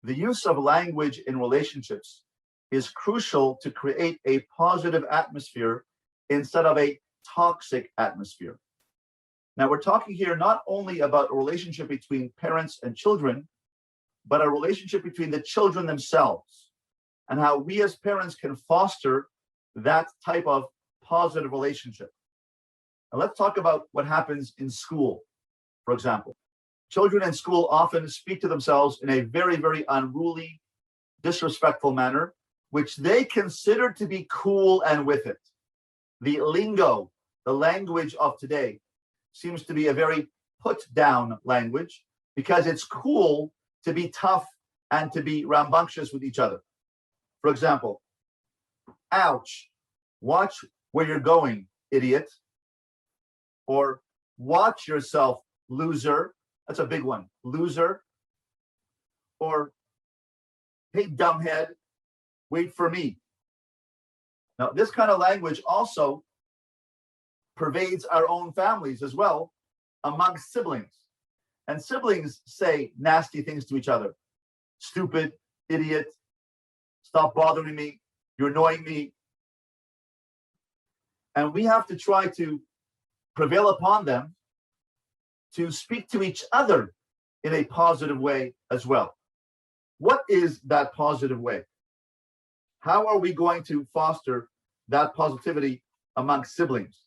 The use of language in relationships is crucial to create a positive atmosphere instead of a toxic atmosphere. Now, we're talking here not only about a relationship between parents and children, but a relationship between the children themselves, and how we as parents can foster that type of positive relationship. Now, let's talk about what happens in school, for example. Children in school often speak to themselves in a very, very unruly, disrespectful manner, which they consider to be cool and with it. The lingo, the language of today, seems to be a very put down language because it's cool to be tough and to be rambunctious with each other. For example, ouch, watch where you're going, idiot. Or watch yourself, loser. That's a big one, loser. Or, hey, dumbhead, wait for me. Now, this kind of language also pervades our own families as well amongst siblings. And siblings say nasty things to each other. Stupid, idiot, stop bothering me, you're annoying me. And we have to try to prevail upon them to speak to each other in a positive way as well. What is that positive way? How are we going to foster that positivity amongst siblings?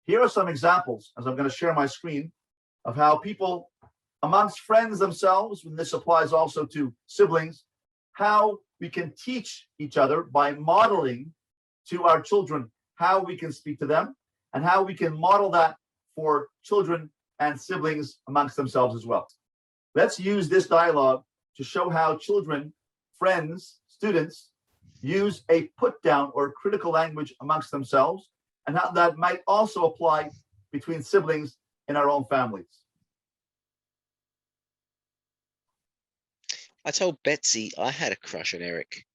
Here are some examples, as I'm going to share my screen, of how people amongst friends themselves, and this applies also to siblings, how we can teach each other by modeling to our children how we can speak to them, and how we can model that for children and siblings amongst themselves as well. Let's use this dialogue to show how children, friends, students use a put down or critical language amongst themselves, and how that might also apply between siblings in our own families. I told Betsy I had a crush on Eric.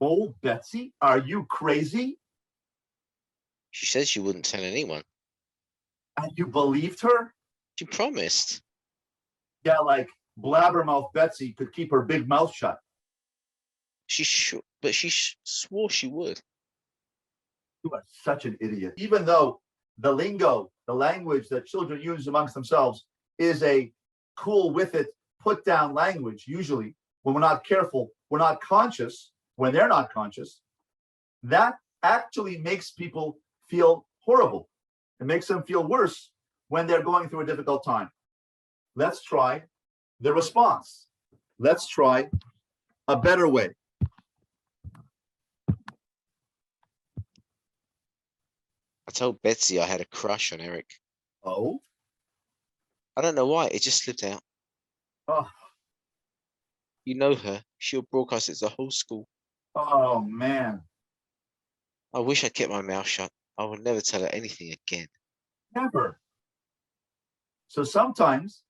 Oh, Betsy, are you crazy? She said she wouldn't tell anyone. And you believed her? She promised. Yeah, like blabbermouth Betsy could keep her big mouth shut. But she swore she would. You are such an idiot. Even though the lingo, the language that children use amongst themselves is a cool with it, put down language, usually when we're not careful, we're not conscious, when they're not conscious, that actually makes people feel horrible. It makes them feel worse when they're going through a difficult time. Let's try the response. Let's try a better way. I told Betsy I had a crush on Eric. Oh? I don't know why, it just slipped out. Oh, You know her. She'll broadcast it to the whole school. oh man. I wish I'd kept my mouth shut. I will never tell her anything again. Never. So sometimes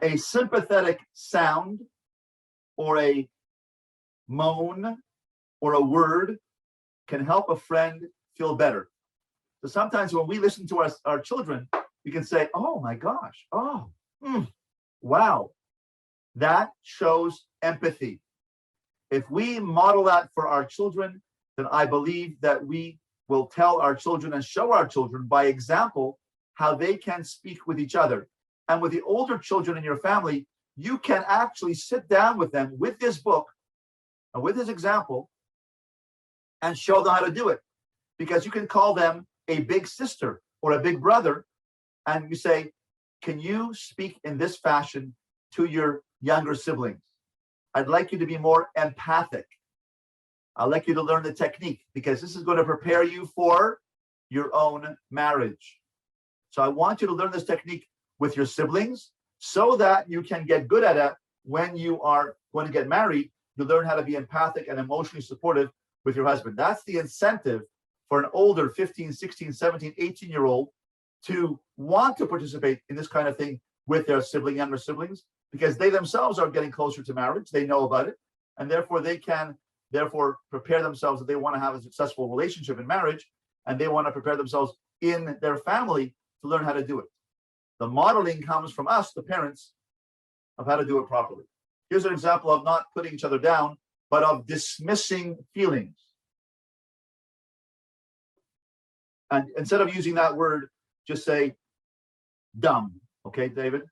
a sympathetic sound or a moan or a word can help a friend feel better. So sometimes when we listen to our children, we can say, oh my gosh, oh, wow. That shows empathy. If we model that for our children, then I believe that we will tell our children and show our children by example how they can speak with each other. And with the older children in your family, you can actually sit down with them with this book and with this example and show them how to do it. Because you can call them a big sister or a big brother, and you say, can you speak in this fashion to your younger siblings? I'd like you to be more empathic. I'd like you to learn the technique, because this is going to prepare you for your own marriage. So I want you to learn this technique with your siblings so that you can get good at it when you are going to get married. You learn how to be empathic and emotionally supportive with your husband. That's the incentive for an older 15, 16, 17, 18-year-old to want to participate in this kind of thing with their younger siblings, because they themselves are getting closer to marriage. They know about it, and therefore they can prepare themselves that they want to have a successful relationship in marriage, and they want to prepare themselves in their family to learn how to do it. The modeling comes from us, the parents, of how to do it properly. Here's an example of not putting each other down, but of dismissing feelings. And instead of using that word, just say dumb. Okay, David?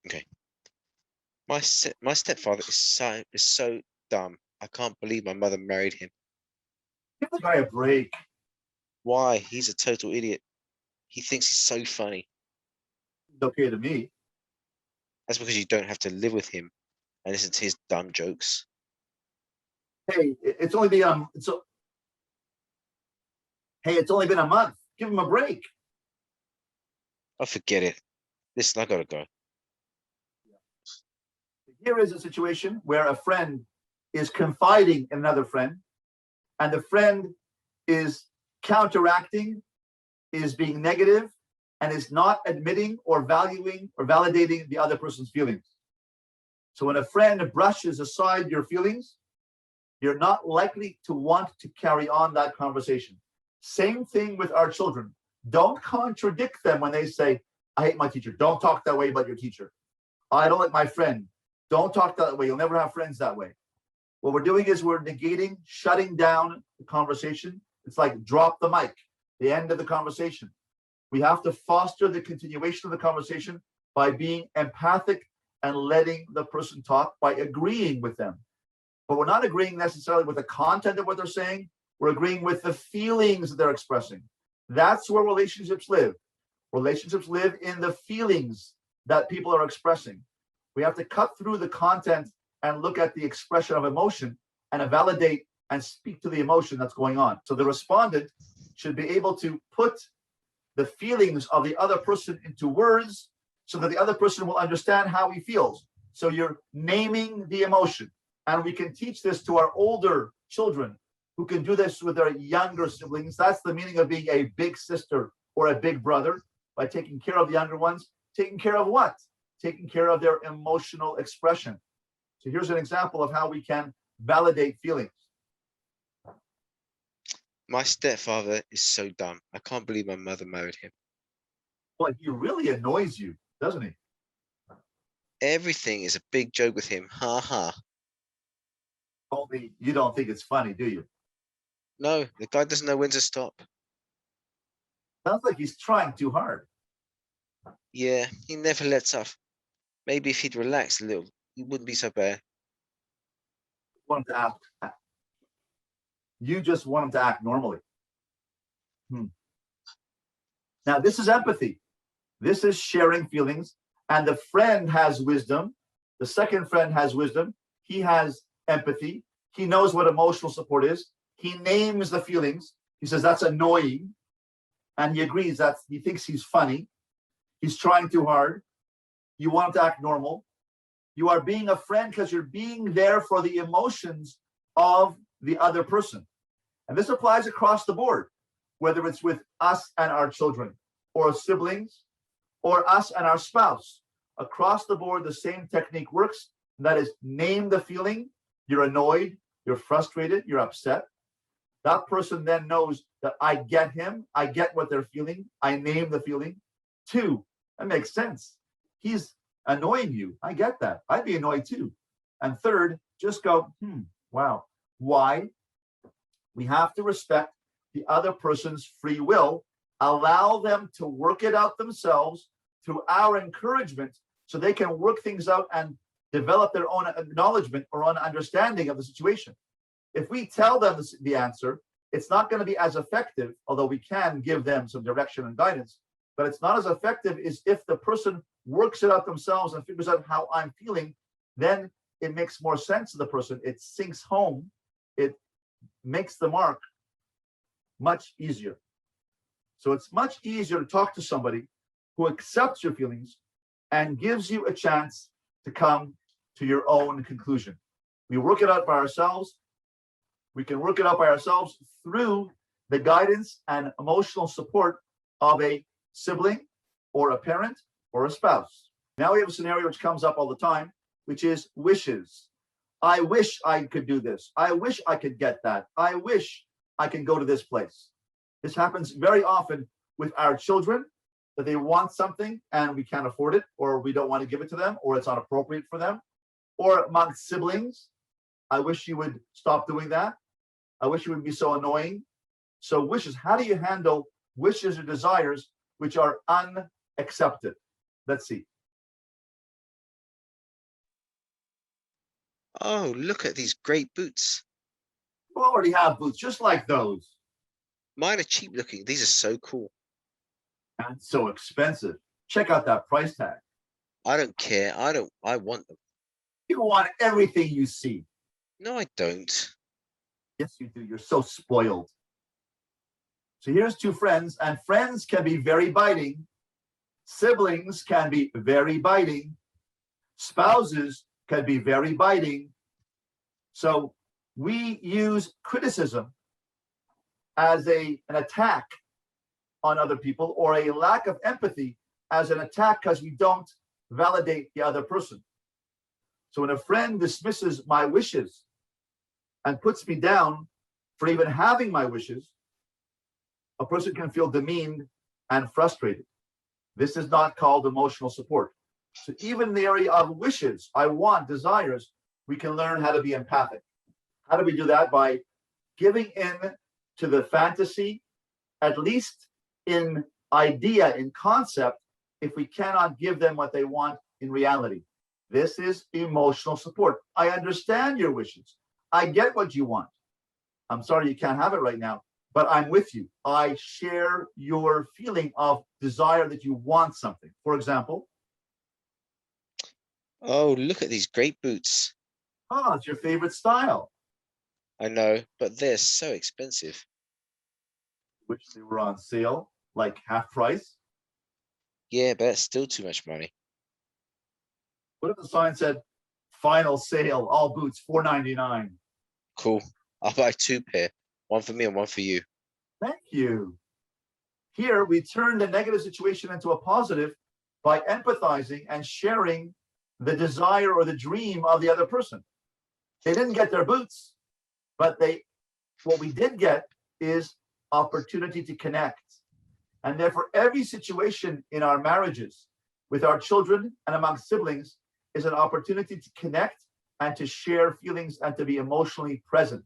Okay. My stepfather is so dumb. I can't believe my mother married him. Give the guy a break. Why? He's a total idiot. He thinks he's so funny. It's okay to me. That's because you don't have to live with him and listen to his dumb jokes. Hey, it's only been it's only been a month. Give him a break. I forget it. Listen, I gotta go. Here is a situation where a friend is confiding in another friend, and the friend is counteracting, is being negative, and is not admitting or valuing or validating the other person's feelings. So when a friend brushes aside your feelings, you're not likely to want to carry on that conversation. Same thing with our children. Don't contradict them when they say, I hate my teacher. Don't talk that way about your teacher. I don't like my friend. Don't talk that way. You'll never have friends that way. What we're doing is we're negating, shutting down the conversation. It's like drop the mic, the end of the conversation. We have to foster the continuation of the conversation by being empathic and letting the person talk, by agreeing with them. But we're not agreeing necessarily with the content of what they're saying. We're agreeing with the feelings that they're expressing. That's where relationships live. Relationships live in the feelings that people are expressing. We have to cut through the content and look at the expression of emotion and validate and speak to the emotion that's going on. So the respondent should be able to put the feelings of the other person into words so that the other person will understand how he feels. So you're naming the emotion. And we can teach this to our older children who can do this with their younger siblings. That's the meaning of being a big sister or a big brother, by taking care of the younger ones. Taking care of what? Taking care of their emotional expression. So here's an example of how we can validate feelings. My stepfather is so dumb. I can't believe my mother married him. Well, he really annoys you, doesn't he? Everything is a big joke with him. Ha ha. Only you don't think it's funny, do you? No, the guy doesn't know when to stop. Sounds like he's trying too hard. Yeah, he never lets up. Maybe if he'd relax a little, he wouldn't be so bad. Want him to act. You just want him to act normally. Now, this is empathy. This is sharing feelings. And the friend has wisdom. The second friend has wisdom. He has empathy. He knows what emotional support is. He names the feelings. He says, that's annoying. And he agrees that he thinks he's funny. He's trying too hard. You want him to act normal. You are being a friend because you're being there for the emotions of the other person. And this applies across the board, whether it's with us and our children, or siblings, or us and our spouse. Across the board, the same technique works. And that is, name the feeling. You're annoyed, you're frustrated, you're upset. That person then knows that I get him, I get what they're feeling, I name the feeling. 2, that makes sense. He's annoying you. I get that. I'd be annoyed too. And 3rd, just go, wow. Why? We have to respect the other person's free will, allow them to work it out themselves through our encouragement so they can work things out and develop their own acknowledgement or own understanding of the situation. If we tell them the answer, it's not going to be as effective, although we can give them some direction and guidance, but it's not as effective as if the person works it out themselves and figures out how I'm feeling. Then it makes more sense to the person. It sinks home. It makes the mark much easier. So it's much easier to talk to somebody who accepts your feelings and gives you a chance to come to your own conclusion. We work it out by ourselves. We can work it out by ourselves through the guidance and emotional support of a sibling or a parent or a spouse. Now we have a scenario which comes up all the time, which is wishes. I wish I could do this. I wish I could get that. I wish I can go to this place. This happens very often with our children. that they want something and we can't afford it, or we don't want to give it to them, or it's not appropriate for them. Or among siblings, I wish you would stop doing that. I wish you would be so annoying. So wishes, how do you handle wishes or desires which are unaccepted? Let's see. Oh, look at these great boots. You already have boots just like those. Mine are cheap looking. These are so cool. And so expensive. Check out that price tag. I don't care. I want them. You want everything you see. No, I don't. Yes, you do. You're so spoiled. So here's two friends, and friends can be very biting. Siblings can be very biting. Spouses can be very biting. So we use criticism as an attack on other people, or a lack of empathy as an attack because we don't validate the other person. So when a friend dismisses my wishes and puts me down for even having my wishes, a person can feel demeaned and frustrated. This is not called emotional support. So even in the area of wishes, I want, desires, we can learn how to be empathic. How do we do that? By giving in to the fantasy, at least in idea, in concept, if we cannot give them what they want in reality. This is emotional support. I understand your wishes. I get what you want. I'm sorry you can't have it right now, but I'm with you. I share your feeling of desire that you want something. For example, Oh, look at these great boots. oh, it's your favorite style. I know, but they're so expensive. Which they were on sale, like half price. Yeah, but that's still too much money. What if the sign said, final sale, all boots, $4.99? Cool. I'll buy 2 pair. One for me and one for you. Thank you. Here, we turn the negative situation into a positive by empathizing and sharing the desire or the dream of the other person. They didn't get their boots, but what we did get is opportunity to connect. And therefore, every situation in our marriages, with our children and among siblings, is an opportunity to connect and to share feelings and to be emotionally present,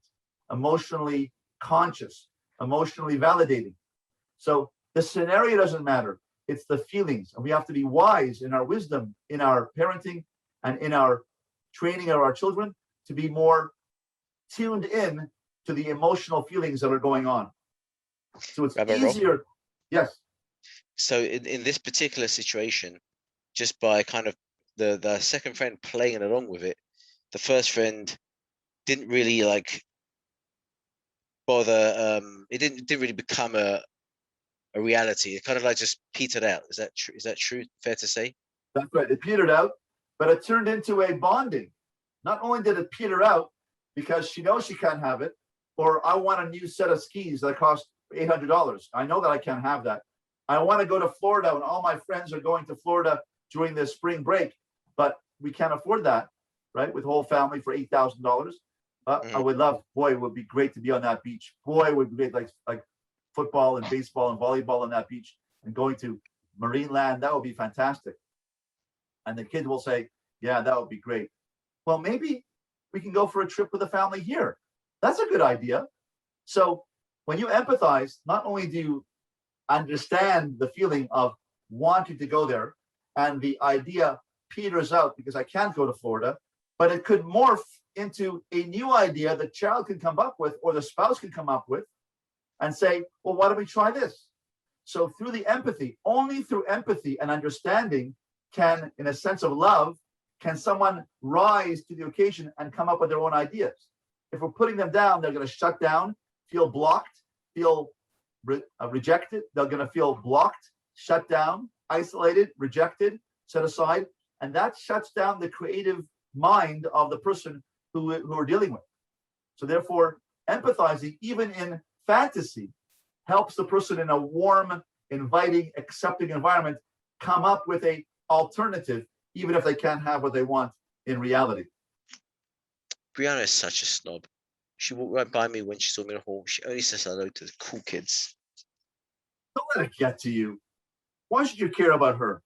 emotionally conscious, emotionally validating. So the scenario doesn't matter. It's the feelings. And we have to be wise in our wisdom, in our parenting, and in our training of our children to be more tuned in to the emotional feelings that are going on. So it's Rabbi Rob? easier. Yes. So in this particular situation, just by kind of the second friend playing along with it, the first friend didn't really like bother. It didn't really become a reality. It kind of like just petered out. Is that true? Is that true? Fair to say? That's right. It petered out, but it turned into a bonding. Not only did it peter out because she knows she can't have it, or I want a new set of skis that cost $800. I know that I can't have that. I want to go to Florida, and all my friends are going to Florida during the spring break, but we can't afford that, right? With whole family for $8,000. But I would love, boy, it would be great to be on that beach. Boy, it would be great, like football and baseball and volleyball on that beach and going to marine land. That would be fantastic. And the kids will say, yeah, that would be great. Well, maybe we can go for a trip with the family here. That's a good idea. So when you empathize, not only do you understand the feeling of wanting to go there, and the idea peters out because I can't go to Florida, but it could morph into a new idea the child can come up with, or the spouse can come up with, and say, well, why don't we try this? So through the empathy, only through empathy and understanding can, in a sense of love, can someone rise to the occasion and come up with their own ideas. If we're putting them down, they're going to shut down, feel blocked, feel rejected. They're going to feel blocked, shut down, isolated, rejected, set aside. And that shuts down the creative mind of the person who we're dealing with. So therefore, empathizing, even in fantasy, helps the person in a warm, inviting, accepting environment come up with a alternative, even if they can't have what they want in reality. Brianna is such a snob. She walked right by me when she saw me in the hall. She only says hello to the cool kids. Don't let it get to you. Why should you care about her?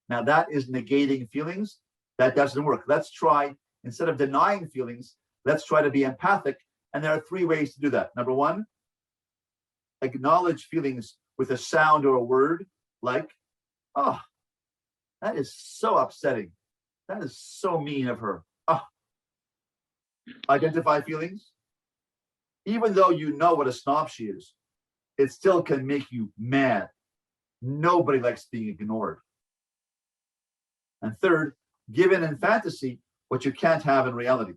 Now that is negating feelings. That doesn't work. Let's try, instead of denying feelings, let's try to be empathic. And there are 3 ways to do that. Number 1, acknowledge feelings with a sound or a word like, oh, that is so upsetting. That is so mean of her. Oh. Identify feelings. Even though you know what a snob she is, it still can make you mad. Nobody likes being ignored. And third, give in fantasy what you can't have in reality.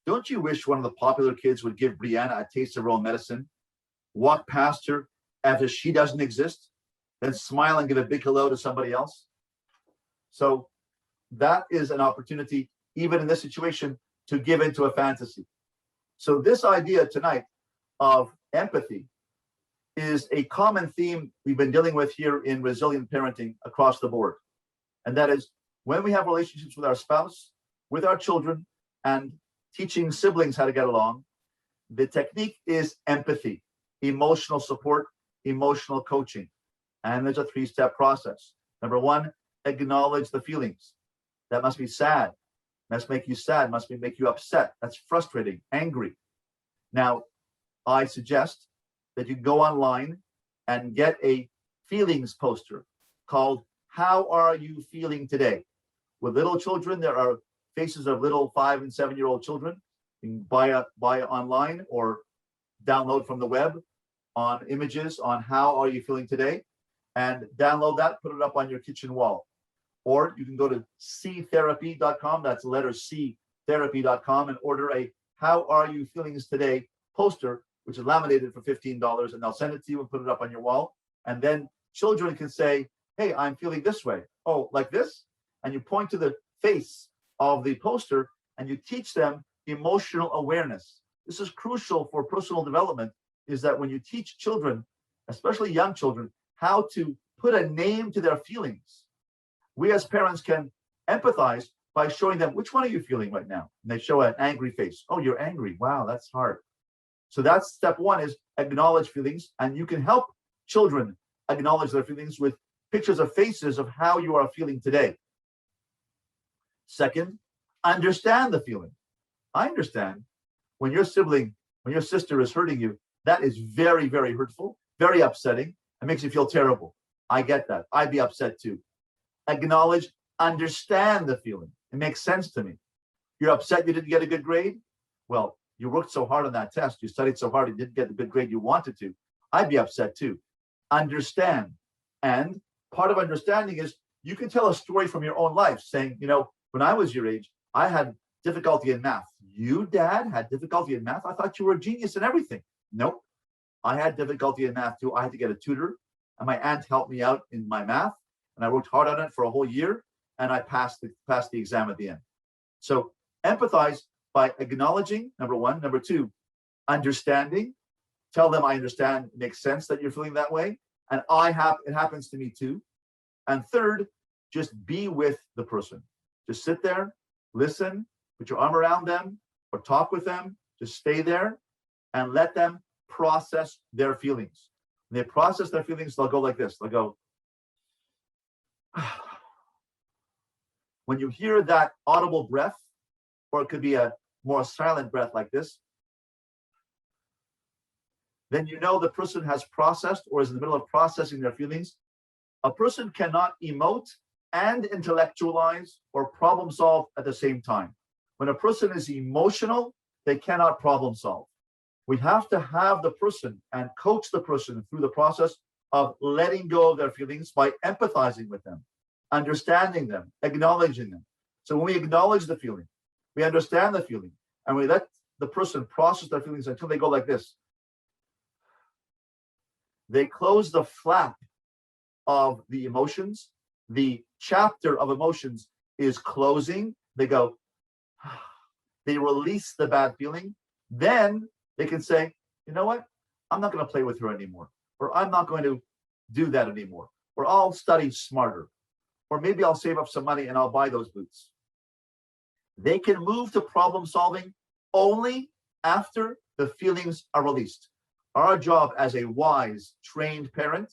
Don't you wish one of the popular kids would give Brianna a taste of her own medicine, walk past her as if she doesn't exist, then smile and give a big hello to somebody else? So that is an opportunity, even in this situation, to give into a fantasy. So this idea tonight of empathy is a common theme we've been dealing with here in resilient parenting across the board. And that is when we have relationships with our spouse, with our children, and teaching siblings how to get along, the technique is empathy, emotional support, emotional coaching. And there's a 3-step process. Number 1, acknowledge the feelings. That must be sad. Must make you sad, must make you upset. That's frustrating, angry. Now, I suggest that you go online and get a feelings poster called How Are You Feeling Today? With little children, there are faces of little 5 and 7-year-old children. You can buy it online or download from the web on images on How Are You Feeling Today, and download that, put it up on your kitchen wall. Or you can go to ctherapy.com, that's letter C, therapy.com, and order a How Are You Feelings Today poster, which is laminated for $15, and they'll send it to you and put it up on your wall. And then children can say, hey, I'm feeling this way. Oh, like this? And you point to the face of the poster and you teach them emotional awareness. This is crucial for personal development, is that when you teach children, especially young children, how to put a name to their feelings, we as parents can empathize by showing them, which one are you feeling right now? And they show an angry face. Oh, you're angry. Wow, that's hard. So that's step 1, is acknowledge feelings. And you can help children acknowledge their feelings with pictures of faces of how you are feeling today. Second, understand the feeling. I understand when your sibling, when your sister is hurting you, that is very, very hurtful, very upsetting. It makes you feel terrible. I get that. I'd be upset too. Acknowledge, understand the feeling. It makes sense to me. You're upset you didn't get a good grade? Well, you worked so hard on that test. You studied so hard you didn't get the good grade you wanted to. I'd be upset too. Understand. And part of understanding is you can tell a story from your own life saying, you know, when I was your age, I had difficulty in math. You, Dad, had difficulty in math? I thought you were a genius in everything. Nope. I had difficulty in math too. I had to get a tutor, and my aunt helped me out in my math, and I worked hard on it for a whole year, and I passed the exam at the end. So empathize by acknowledging, number 1. Number 2, understanding. Tell them I understand, it makes sense that you're feeling that way, and it happens to me too. And third, just be with the person. Just sit there, listen, put your arm around them, or talk with them. Just stay there and let them process their feelings. When they process their feelings, they'll go like this. They'll go, when you hear that audible breath, or it could be a more silent breath like this, then you know the person has processed or is in the middle of processing their feelings. A person cannot emote and intellectualize or problem solve at the same time. When a person is emotional, they cannot problem solve. We have to have the person and coach the person through the process of letting go of their feelings by empathizing with them, understanding them, acknowledging them. So when we acknowledge the feeling, we understand the feeling, and we let the person process their feelings until they go like this. They close the flap of the emotions. The chapter of emotions is closing. They go, they release the bad feeling. Then they can say, you know what? I'm not going to play with her anymore. Or I'm not going to do that anymore. Or I'll study smarter. Or maybe I'll save up some money and I'll buy those boots. They can move to problem solving only after the feelings are released. Our job as a wise, trained parent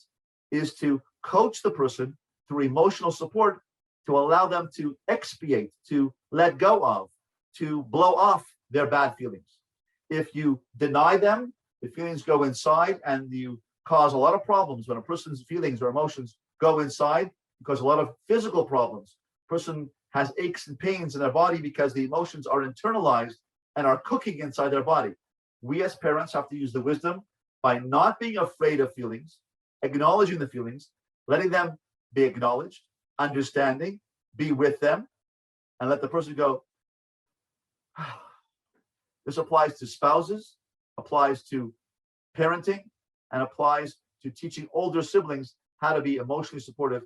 is to coach the person through emotional support to allow them to expiate, to let go of, to blow off their bad feelings. If you deny them, the feelings go inside, and you cause a lot of problems when a person's feelings or emotions go inside, because a lot of physical problems. Person has aches and pains in their body because the emotions are internalized and are cooking inside their body. We as parents have to use the wisdom by not being afraid of feelings, acknowledging the feelings, letting them be acknowledged, understanding, be with them, and let the person go. This applies to spouses, applies to parenting, and applies to teaching older siblings how to be emotionally supportive